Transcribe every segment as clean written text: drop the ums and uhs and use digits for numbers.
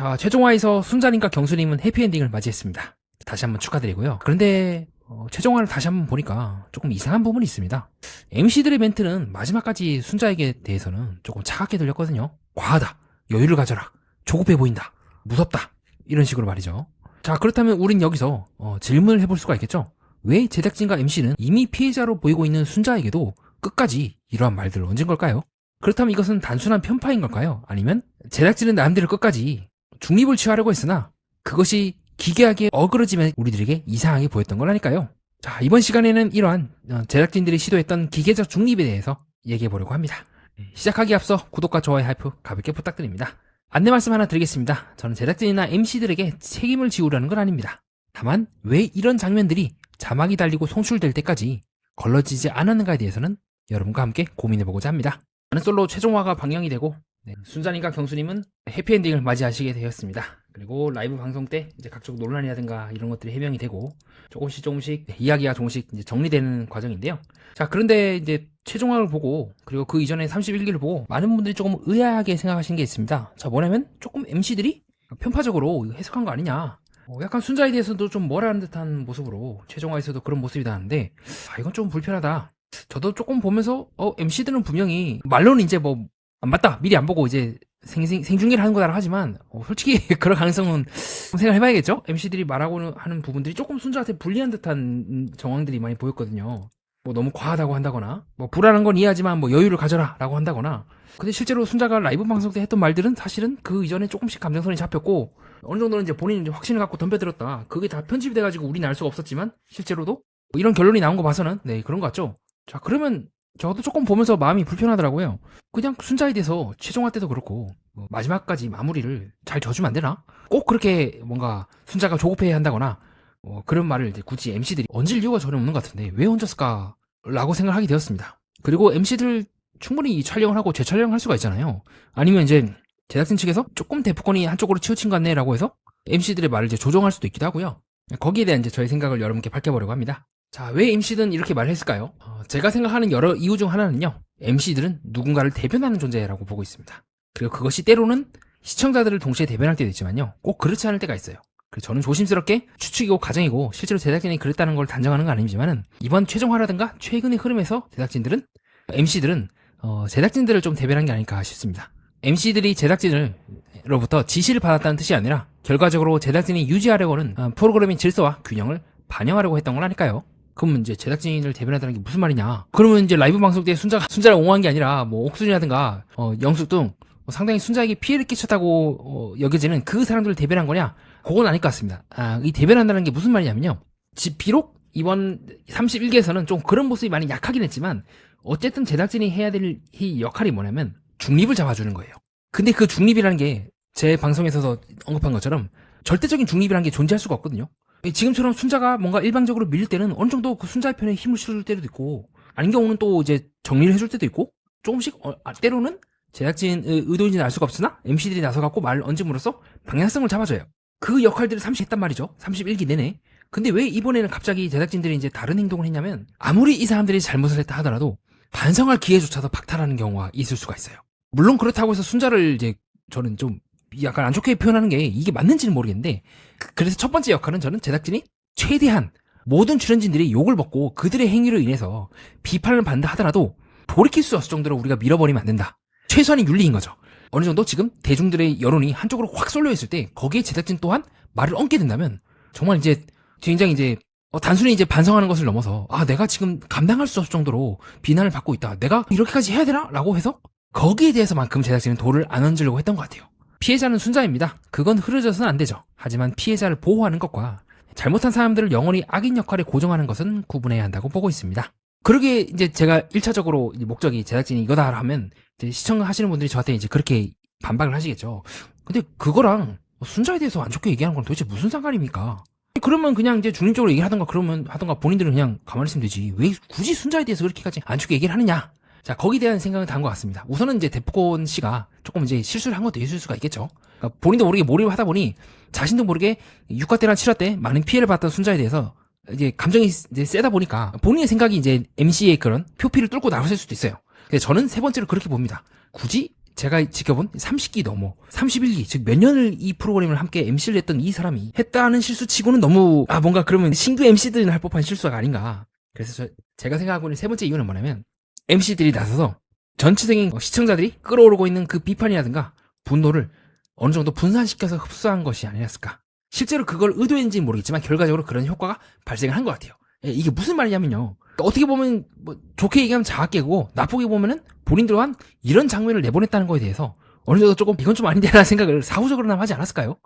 자, 최종화에서 순자님과 경수님은 해피엔딩을 맞이했습니다. 다시 한번 축하드리고요. 그런데 최종화를 다시 한번 보니까 조금 이상한 부분이 있습니다. MC들의 멘트는 마지막까지 순자에게 대해서는 조금 차갑게 들렸거든요. 과하다, 여유를 가져라, 조급해 보인다, 무섭다, 이런 식으로 말이죠. 자, 그렇다면 우린 여기서 질문을 해볼 수가 있겠죠. 왜 제작진과 MC는 이미 피해자로 보이고 있는 순자에게도 끝까지 이러한 말들을 얹은 걸까요? 그렇다면 이것은 단순한 편파인 걸까요? 아니면 제작진은 나름대로 끝까지 중립을 취하려고 했으나 그것이 기괴하게 어그러지면 우리들에게 이상하게 보였던 걸 아닐까요? 자, 이번 시간에는 이러한 제작진들이 시도했던 기계적 중립에 대해서 얘기해보려고 합니다. 시작하기에 앞서 구독과 좋아요 하이프 가볍게 부탁드립니다. 안내 말씀 하나 드리겠습니다. 저는 제작진이나 MC들에게 책임을 지우려는 건 아닙니다. 다만 왜 이런 장면들이 자막이 달리고 송출될 때까지 걸러지지 않았는가에 대해서는 여러분과 함께 고민해보고자 합니다. 저는 솔로 최종화가 방영이 되고 순자님과 경수님은 해피엔딩을 맞이하시게 되었습니다. 그리고 라이브 방송 때 이제 각종 논란이라든가 이런 것들이 해명이 되고 조금씩 이야기가 조금씩 이제 정리되는 과정인데요. 자, 그런데 이제 최종화를 보고 그리고 그 이전에 31기를 보고 많은 분들이 조금 의아하게 생각하시는 게 있습니다. 자, 뭐냐면 조금 MC들이 편파적으로 해석한 거 아니냐. 약간 순자에 대해서도 좀 뭐라는 듯한 모습으로 최종화에서도 그런 모습이 나왔는데 이건 좀 불편하다. 저도 조금 보면서 MC들은 분명히 말로는 이제 뭐 안 봤다, 미리 안 보고 이제 생중계를 하는 거다라고 하지만 솔직히 그럴 가능성은 생각해봐야겠죠. MC들이 말하고 하는 부분들이 조금 순자한테 불리한 듯한 정황들이 많이 보였거든요. 뭐 너무 과하다고 한다거나 뭐 불안한 건 이해하지만 뭐 여유를 가져라 라고 한다거나. 근데 실제로 순자가 라이브 방송 때 했던 말들은 사실은 그 이전에 조금씩 감정선이 잡혔고 어느 정도는 이제 본인이 이제 확신을 갖고 덤벼들었다, 그게 다 편집이 돼가지고 우리는 알 수가 없었지만 실제로도 뭐 이런 결론이 나온 거 봐서는 그런 거 같죠. 자, 그러면 저도 조금 보면서 마음이 불편하더라고요. 그냥 순자에 대해서 최종화 때도 그렇고 마지막까지 마무리를 잘 져주면 안 되나? 꼭 그렇게 뭔가 순자가 조급해야 한다거나 그런 말을 이제 굳이 MC들이 얹을 이유가 전혀 없는 것 같은데 왜 얹었을까? 라고 생각하게 되었습니다. 그리고 MC들 충분히 이 촬영을 하고 재촬영을 할 수가 있잖아요. 아니면 이제 제작진 측에서 조금 대포권이 한쪽으로 치우친 것 같네 라고 해서 MC들의 말을 이제 조정할 수도 있기도 하고요. 거기에 대한 이제 저의 생각을 여러분께 밝혀보려고 합니다. 자, 왜 MC든 이렇게 말을 했을까요? 제가 생각하는 여러 이유 중 하나는요, MC들은 누군가를 대변하는 존재라고 보고 있습니다. 그리고 그것이 때로는 시청자들을 동시에 대변할 때도 있지만요, 꼭 그렇지 않을 때가 있어요. 그래서 저는 조심스럽게 추측이고 가정이고 실제로 제작진이 그랬다는 걸 단정하는 건 아니지만은 이번 최종화라든가 최근의 흐름에서 MC들은 제작진들을 좀 대변한 게 아닐까 싶습니다. MC들이 제작진으로부터 지시를 받았다는 뜻이 아니라 결과적으로 제작진이 유지하려고 하는 프로그래밍 질서와 균형을 반영하려고 했던 건 아닐까요? 그럼 이제 제작진을 대변한다는 게 무슨 말이냐? 그러면 이제 라이브 방송 때 순자를 옹호한 게 아니라 뭐 옥순이라든가 영숙 등 상당히 순자에게 피해를 끼쳤다고 여겨지는 그 사람들을 대변한 거냐? 그건 아닐 것 같습니다. 이 대변한다는 게 무슨 말이냐면요, 비록 이번 31기에서는 좀 그런 모습이 많이 약하긴 했지만 어쨌든 제작진이 해야 될 이 역할이 뭐냐면 중립을 잡아주는 거예요. 근데 그 중립이라는 게 제 방송에서 언급한 것처럼 절대적인 중립이라는 게 존재할 수가 없거든요. 지금처럼 순자가 뭔가 일방적으로 밀릴 때는 어느 정도 그 순자의 편에 힘을 실어줄 때도 있고, 아닌 경우는 또 이제 정리를 해줄 때도 있고, 조금씩 때로는 제작진 의도인지는 알 수가 없으나 MC들이 나서갖고 말을 얹음으로써 방향성을 잡아줘요. 그 역할들을 30 했단 말이죠. 31기 내내. 근데 왜 이번에는 갑자기 제작진들이 이제 다른 행동을 했냐면, 아무리 이 사람들이 잘못을 했다 하더라도 반성할 기회조차도 박탈하는 경우가 있을 수가 있어요. 물론 그렇다고 해서 순자를 이제 저는 좀 약간 안 좋게 표현하는 게 이게 맞는지는 모르겠는데, 그래서 첫 번째 역할은 저는 제작진이 최대한 모든 출연진들이 욕을 먹고 그들의 행위로 인해서 비판을 받는다 하더라도 돌이킬 수 없을 정도로 우리가 밀어버리면 안 된다. 최소한의 윤리인 거죠. 어느 정도 지금 대중들의 여론이 한쪽으로 확 쏠려 있을 때 거기에 제작진 또한 말을 얹게 된다면 정말 이제 굉장히 이제 단순히 이제 반성하는 것을 넘어서 내가 지금 감당할 수 없을 정도로 비난을 받고 있다, 내가 이렇게까지 해야 되나? 라고 해서 거기에 대해서만큼 제작진은 돌을 안 얹으려고 했던 것 같아요. 피해자는 순자입니다. 그건 흐려져서는 안 되죠. 하지만 피해자를 보호하는 것과 잘못한 사람들을 영원히 악인 역할에 고정하는 것은 구분해야 한다고 보고 있습니다. 그러게 이제 제가 1차적으로 목적이 제작진이 이거다 하면 이제 시청하시는 분들이 저한테 이제 그렇게 반박을 하시겠죠. 근데 그거랑 순자에 대해서 안 좋게 얘기하는 건 도대체 무슨 상관입니까? 그러면 그냥 이제 중립적으로 얘기를 하던가 본인들은 그냥 가만히 있으면 되지. 왜 굳이 순자에 대해서 그렇게까지 안 좋게 얘기를 하느냐? 자, 거기에 대한 생각은 다 한 것 같습니다. 우선은 이제 대포권 씨가 조금 이제 실수를 한 것도 있을 수가 있겠죠. 그러니까 본인도 모르게 몰입을 하다 보니 자신도 모르게 6화 때나 7화 때 많은 피해를 받던 순자에 대해서 이제 감정이 이제 세다 보니까 본인의 생각이 이제 MC의 그런 표피를 뚫고 나섰을 수도 있어요. 근데 저는 세 번째로 그렇게 봅니다. 굳이 제가 지켜본 30기 넘어 31기 즉 몇 년을 이 프로그램을 함께 MC를 했던 이 사람이 했다는 실수 치고는 너무 뭔가 그러면 신규 MC들은 할 법한 실수가 아닌가. 그래서 제가 생각하고 있는 세 번째 이유는 뭐냐면 MC들이 나서서 전체적인 시청자들이 끌어오르고 있는 그 비판이라든가 분노를 어느 정도 분산시켜서 흡수한 것이 아니었을까. 실제로 그걸 의도했는지는 모르겠지만 결과적으로 그런 효과가 발생을 한 것 같아요. 이게 무슨 말이냐면요. 그러니까 어떻게 보면 뭐 좋게 얘기하면 자학계고 나쁘게 보면은 본인들 또한 이런 장면을 내보냈다는 거에 대해서 어느 정도 조금 이건 좀 아닌데라는 생각을 사후적으로나마 하지 않았을까요?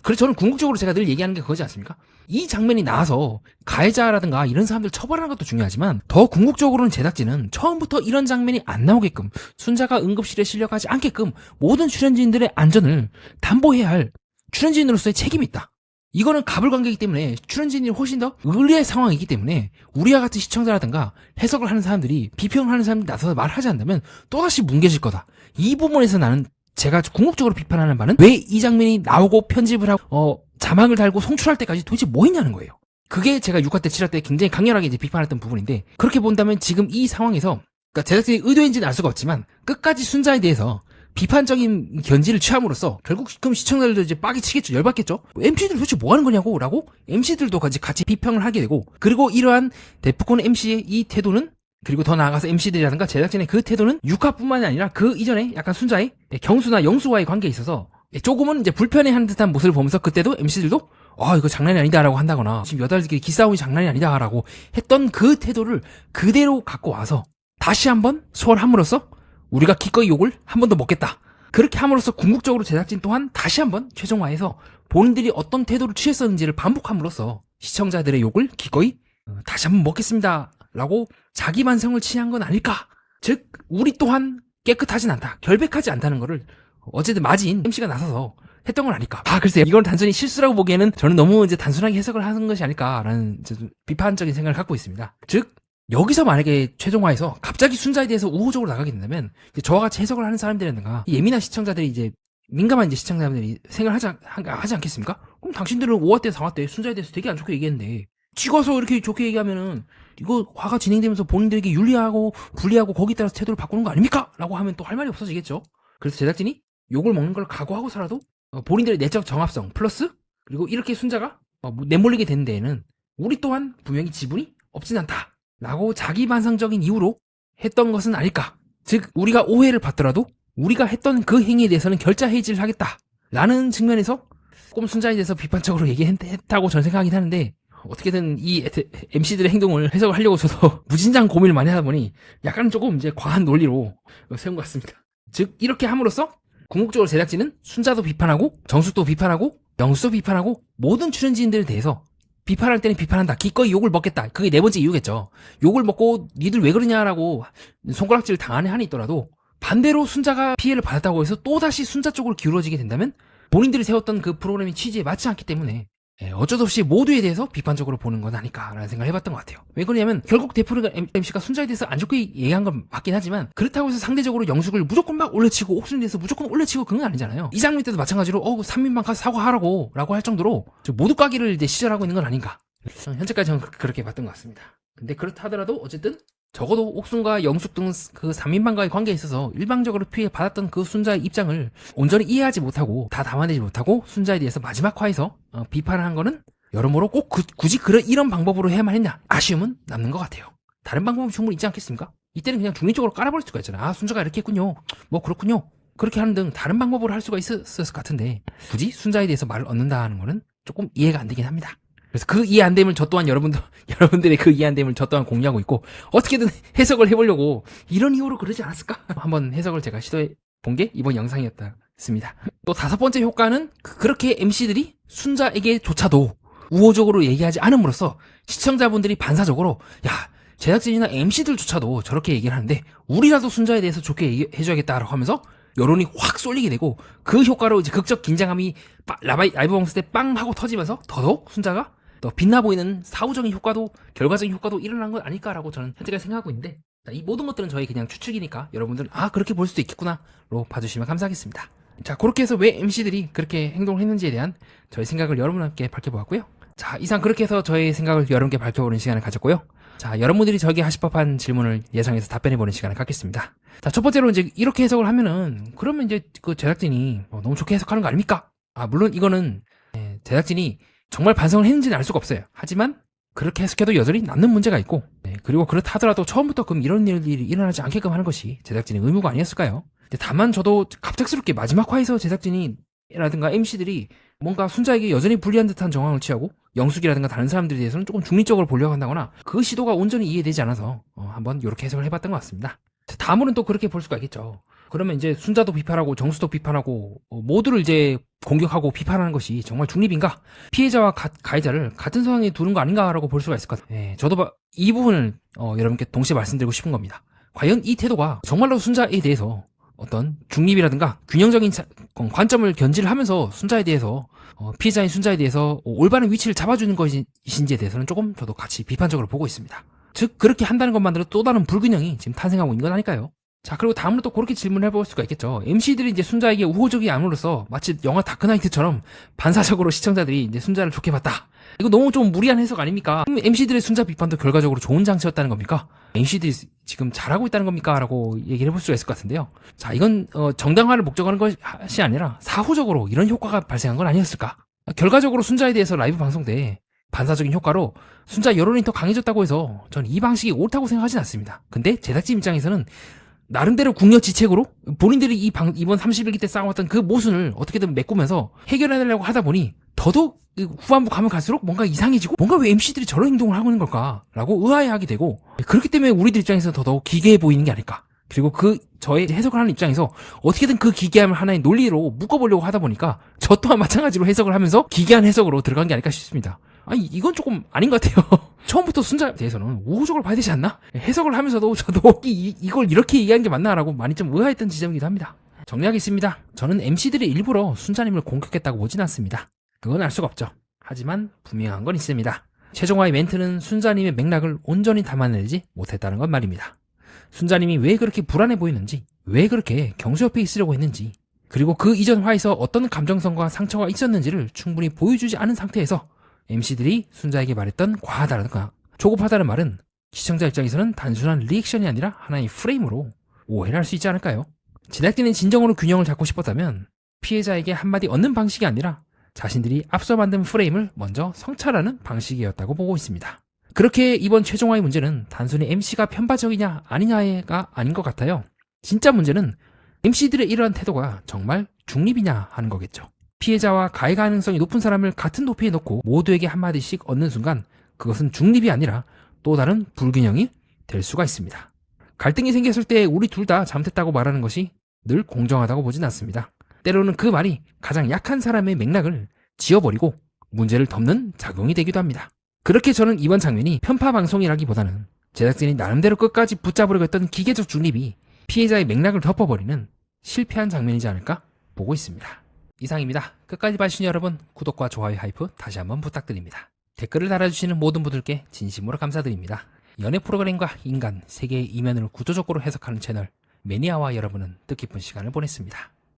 그래서 저는 궁극적으로 제가 늘 얘기하는 게 그거지 않습니까? 이 장면이 나와서 가해자라든가 이런 사람들 처벌하는 것도 중요하지만 더 궁극적으로는 제작진은 처음부터 이런 장면이 안 나오게끔 순자가 응급실에 실려가지 않게끔 모든 출연진들의 안전을 담보해야 할 출연진으로서의 책임이 있다. 이거는 가불관계이기 때문에 출연진이 훨씬 더 의뢰의 상황이기 때문에 우리와 같은 시청자라든가 해석을 하는 사람들이 비평을 하는 사람들이 나서서 말하지 않는다면 또다시 뭉개질 거다. 이 부분에서 나는 제가 궁극적으로 비판하는 바는 왜 이 장면이 나오고 편집을 하고 자막을 달고 송출할 때까지 도대체 뭐 했냐는 거예요. 그게 제가 6화 때 7화 때 굉장히 강렬하게 이제 비판했던 부분인데 그렇게 본다면 지금 이 상황에서 그러니까 제작진이 의도인지는 알 수가 없지만 끝까지 순자에 대해서 비판적인 견지를 취함으로써 결국 그럼 시청자들도 이제 빡이 치겠죠. 열받겠죠. MC들 도대체 뭐 하는 거냐고 라고 MC들도 같이 비평을 하게 되고 그리고 이러한 데프콘 MC의 이 태도는 그리고 더 나아가서 MC들이라든가 제작진의 그 태도는 6화뿐만이 아니라 그 이전에 약간 순자의 경수나 영수와의 관계에 있어서 조금은 이제 불편해하는 듯한 모습을 보면서 그때도 MC들도 이거 장난이 아니다라고 한다거나 지금 여달끼리 기싸움이 장난이 아니다라고 했던 그 태도를 그대로 갖고 와서 다시 한번 소환함으로써 우리가 기꺼이 욕을 한 번 더 먹겠다. 그렇게 함으로써 궁극적으로 제작진 또한 다시 한번 최종화해서 본인들이 어떤 태도를 취했었는지를 반복함으로써 시청자들의 욕을 기꺼이 다시 한번 먹겠습니다. 라고 자기 반성을 취한 건 아닐까? 즉 우리 또한 깨끗하진 않다. 결백하지 않다는 거를 어쨌든 마진 MC가 나서서 했던 건 아닐까? 글쎄요. 이건 단순히 실수라고 보기에는 저는 너무 이제 단순하게 해석을 하는 것이 아닐까라는 비판적인 생각을 갖고 있습니다. 즉 여기서 만약에 최종화해서 갑자기 순자에 대해서 우호적으로 나가게 된다면 저와 같이 해석을 하는 사람들이라든가 예민한 시청자들이 이제 민감한 이제 시청자들이 생각을 하지 않겠습니까? 그럼 당신들은 5화 때 4화 때 순자에 대해서 되게 안 좋게 얘기했는데 찍어서 이렇게 좋게 얘기하면은 이거 화가 진행되면서 본인들에게 유리하고 불리하고 거기에 따라서 태도를 바꾸는 거 아닙니까? 라고 하면 또 할 말이 없어지겠죠. 그래서 제작진이 욕을 먹는 걸 각오하고서라도 본인들의 내적 정합성 플러스 그리고 이렇게 순자가 내몰리게 된 데에는 우리 또한 분명히 지분이 없진 않다. 라고 자기 반성적인 이유로 했던 것은 아닐까. 즉 우리가 오해를 받더라도 우리가 했던 그 행위에 대해서는 결자 해지를 하겠다. 라는 측면에서 조금 순자에 대해서 비판적으로 얘기했다고 저는 생각하긴 하는데 어떻게든 이 MC들의 행동을 해석을 하려고 저도 무진장 고민을 많이 하다 보니 약간 조금 이제 과한 논리로 세운 것 같습니다. 즉 이렇게 함으로써 궁극적으로 제작진은 순자도 비판하고 정숙도 비판하고 영수도 비판하고 모든 출연진들에 대해서 비판할 때는 비판한다. 기꺼이 욕을 먹겠다. 그게 네 번째 이유겠죠. 욕을 먹고 니들 왜 그러냐라고 손가락질을 당하는 한이 있더라도 반대로 순자가 피해를 받았다고 해서 또다시 순자 쪽으로 기울어지게 된다면 본인들이 세웠던 그 프로그램의 취지에 맞지 않기 때문에 어쩔 수 없이 모두에 대해서 비판적으로 보는 건 아닐까라는 생각을 해봤던 것 같아요. 왜 그러냐면 결국 데프콘 MC가 순자에 대해서 안 좋게 얘기한 건 맞긴 하지만 그렇다고 해서 상대적으로 영숙을 무조건 막 올려치고 옥순에 대해서 무조건 올려치고 그건 아니잖아요. 이 장면 때도 마찬가지로 3인방 가서 사과하라고 라고 할 정도로 모두 까기를 이제 시전하고 있는 건 아닌가. 현재까지 저는 그렇게 봤던 것 같습니다. 근데 그렇다 하더라도 어쨌든 적어도 옥순과 영숙 등 그 3인방과의 관계에 있어서 일방적으로 피해 받았던 그 순자의 입장을 온전히 이해하지 못하고 다 담아내지 못하고 순자에 대해서 마지막 화에서 비판을 한 거는 여러모로 꼭 굳이 이런 방법으로 해야만 했냐 아쉬움은 남는 것 같아요. 다른 방법은 충분히 있지 않겠습니까? 이때는 그냥 중립적으로 깔아버릴 수가 있잖아요. 순자가 이렇게 했군요. 뭐 그렇군요. 그렇게 하는 등 다른 방법으로 할 수가 있었을 것 같은데 굳이 순자에 대해서 말을 얻는다는 거는 조금 이해가 안 되긴 합니다. 그래서 그 이해 안 됨을 저 또한 여러분들의 그 이해 안 됨을 저 또한 공유하고 있고 어떻게든 해석을 해보려고 이런 이유로 그러지 않았을까? 한번 해석을 제가 시도해 본 게 이번 영상이었습니다. 또 다섯 번째 효과는 그렇게 MC들이 순자에게조차도 우호적으로 얘기하지 않음으로써 시청자분들이 반사적으로 제작진이나 MC들조차도 저렇게 얘기를 하는데 우리라도 순자에 대해서 좋게 해줘야겠다라고 하면서 여론이 확 쏠리게 되고 그 효과로 이제 극적 긴장감이 라이브 방송 때 빵 하고 터지면서 더더욱 순자가 더 빛나 보이는 사후적인 효과도 결과적인 효과도 일어난 건 아닐까라고 저는 현재까지 생각하고 있는데 이 모든 것들은 저희 그냥 추측이니까 여러분들은 그렇게 볼 수도 있겠구나로 봐주시면 감사하겠습니다. 자 그렇게 해서 왜 MC들이 그렇게 행동을 했는지에 대한 저희 생각을 여러분과 함께 밝혀보았고요. 자, 이상 그렇게 해서 저의 생각을 여러분께 밝혀보는 시간을 가졌고요. 자, 여러분들이 저에게 하실 법한 질문을 예상해서 답변해보는 시간을 갖겠습니다. 자, 첫 번째로 이제 이렇게 해석을 하면은, 그러면 이제 그 제작진이 너무 좋게 해석하는 거 아닙니까? 물론 이거는 제작진이 정말 반성을 했는지는 알 수가 없어요. 하지만 그렇게 해석해도 여전히 남는 문제가 있고, 그리고 그렇다 하더라도 처음부터 그럼 이런 일이 일어나지 않게끔 하는 것이 제작진의 의무가 아니었을까요? 다만 저도 갑작스럽게 마지막 화에서 제작진이라든가 MC들이 뭔가 순자에게 여전히 불리한 듯한 정황을 취하고 영숙이라든가 다른 사람들에 대해서는 조금 중립적으로 보려고 한다거나 그 시도가 온전히 이해되지 않아서 한번 이렇게 해석을 해봤던 것 같습니다. 다음으로는 또 그렇게 볼 수가 있겠죠. 그러면 이제 순자도 비판하고 정수도 비판하고 모두를 이제 공격하고 비판하는 것이 정말 중립인가? 피해자와 가해자를 같은 상황에 두는 거 아닌가라고 볼 수가 있을 것 같아요. 저도 이 부분을 여러분께 동시에 말씀드리고 싶은 겁니다. 과연 이 태도가 정말로 순자에 대해서 어떤 중립이라든가 균형적인 관점을 견지를 하면서 순자에 대해서 피해자인 순자에 대해서 올바른 위치를 잡아주는 것인지에 대해서는 조금 저도 같이 비판적으로 보고 있습니다. 즉 그렇게 한다는 것만으로도 또 다른 불균형이 지금 탄생하고 있는 건 아닐까요? 자, 그리고 다음으로 또 그렇게 질문을 해볼 수가 있겠죠. MC들이 이제 순자에게 우호적이 암으로써 마치 영화 다크나이트처럼 반사적으로 시청자들이 이제 순자를 좋게 봤다. 이거 너무 좀 무리한 해석 아닙니까? MC들의 순자 비판도 결과적으로 좋은 장치였다는 겁니까? MC들이 지금 잘하고 있다는 겁니까? 라고 얘기를 해볼 수가 있을 것 같은데요. 자, 이건 정당화를 목적으로 하는 것이 아니라 사후적으로 이런 효과가 발생한 건 아니었을까? 결과적으로 순자에 대해서 라이브 방송 때 반사적인 효과로 순자 여론이 더 강해졌다고 해서 전 이 방식이 옳다고 생각하진 않습니다. 근데 제작진 입장에서는 나름대로 궁여지책으로 본인들이 이번 30일기 때 쌓아왔던 그 모순을 어떻게든 메꾸면서 해결해내려고 하다 보니 더더욱 후반부 가면 갈수록 뭔가 이상해지고 뭔가 왜 MC들이 저런 행동을 하고 있는 걸까라고 의아해하게 되고 그렇기 때문에 우리들 입장에서 더더욱 기괴해 보이는 게 아닐까. 그리고 저의 해석을 하는 입장에서 어떻게든 그 기괴함을 하나의 논리로 묶어보려고 하다 보니까 저 또한 마찬가지로 해석을 하면서 기괴한 해석으로 들어간 게 아닐까 싶습니다. 아니 이건 조금 아닌 것 같아요. 처음부터 순자에 대해서는 우호적으로 봐야 되지 않나? 해석을 하면서도 저도 이걸 이렇게 얘기하는 게 맞나라고 많이 좀 의아했던 지점이기도 합니다. 정리하겠습니다. 저는 MC들이 일부러 순자님을 공격했다고 보진 않습니다. 그건 알 수가 없죠. 하지만 분명한 건 있습니다. 최종화의 멘트는 순자님의 맥락을 온전히 담아내지 못했다는 건 말입니다. 순자님이 왜 그렇게 불안해 보이는지, 왜 그렇게 경수 옆에 있으려고 했는지, 그리고 그 이전 화에서 어떤 감정선과 상처가 있었는지를 충분히 보여주지 않은 상태에서 MC들이 순자에게 말했던 과하다든가 조급하다는 말은 시청자 입장에서는 단순한 리액션이 아니라 하나의 프레임으로 오해를 할 수 있지 않을까요? 제작진은 진정으로 균형을 잡고 싶었다면 피해자에게 한마디 얻는 방식이 아니라 자신들이 앞서 만든 프레임을 먼저 성찰하는 방식이었다고 보고 있습니다. 그렇게 이번 최종화의 문제는 단순히 MC가 편파적이냐 아니냐가 아닌 것 같아요. 진짜 문제는 MC들의 이러한 태도가 정말 중립이냐 하는 거겠죠. 피해자와 가해 가능성이 높은 사람을 같은 높이에 놓고 모두에게 한마디씩 얻는 순간 그것은 중립이 아니라 또 다른 불균형이 될 수가 있습니다. 갈등이 생겼을 때 우리 둘 다 잘못했다고 말하는 것이 늘 공정하다고 보진 않습니다. 때로는 그 말이 가장 약한 사람의 맥락을 지워버리고 문제를 덮는 작용이 되기도 합니다. 그렇게 저는 이번 장면이 편파 방송이라기보다는 제작진이 나름대로 끝까지 붙잡으려고 했던 기계적 중립이 피해자의 맥락을 덮어버리는 실패한 장면이지 않을까 보고 있습니다. 이상입니다. 끝까지 봐주신 여러분 구독과 좋아요 하이프 다시 한번 부탁드립니다. 댓글을 달아주시는 모든 분들께 진심으로 감사드립니다. 연애 프로그램과 인간, 세계의 이면을 구조적으로 해석하는 채널 매니아와 여러분은 뜻깊은 시간을 보냈습니다.